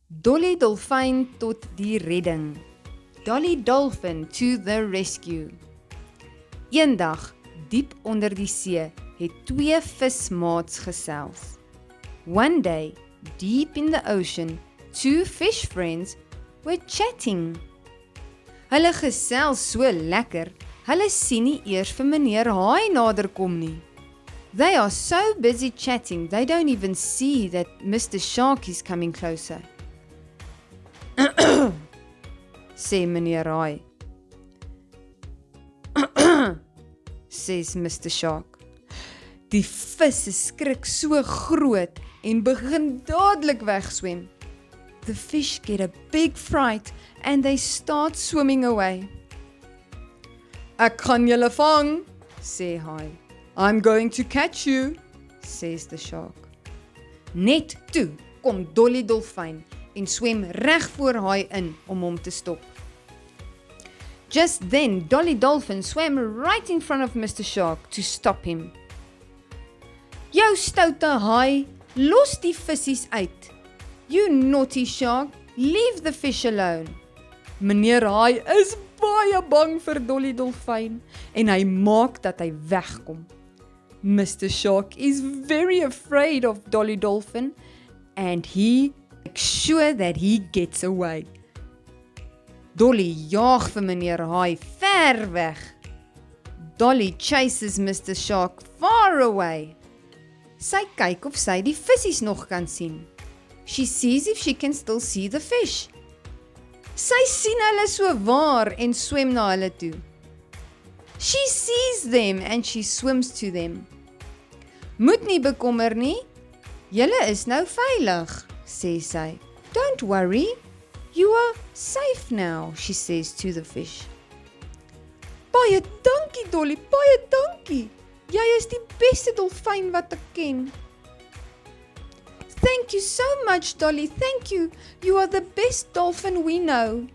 Dolly Dolfyn tot die redding. Dolly Dolphin to the rescue. Eendag, diep onder die see, het twee vismaats gesels. One day, deep in the ocean, two fish friends were chatting. Hulle gesels so lekker, hulle sien nie eers vir meneer Haai naderkom nie. They are so busy chatting, they don't even see that Mr. Shark is coming closer. Sê meneer Haai. Says Mr. Shark. Die visse skrik so groot en begin dadelik wegswem. The fish get a big fright and they start swimming away. Ek gaan julle vang, sê Haai. I'm going to catch you, says the shark. Net toe kom Dolly Dolfyn en swem reg voor Haai in om hom te stop. Just then, Dolly Dolphin swam right in front of Mr. Shark to stop him. Jou stoute Haai, los die vissies uit. You naughty shark, leave the fish alone. Meneer Haai is baie bang vir Dolly Dolfyn en hy maak dat hy wegkom. Mr. Shark is very afraid of Dolly Dolphin and he makes sure that he gets away. Dolly jaag vir meneer Haai ver weg. Dolly chases Mr. Shark far away. Sy kyk of sy die vissies nog kan sien. She sees if she can still see the fish. Sy sien hulle so waar en swem na hulle toe. She sees them and she swims to them. Moet nie bekommer nie. Julle is nou veilig, sê sy. Don't worry. You are safe now, she says to the fish. Baie dankie Dolly, baie dankie. Jy is die beste dolfyn wat ek ken. Thank you so much, Dolly, thank you. You are the best dolphin we know.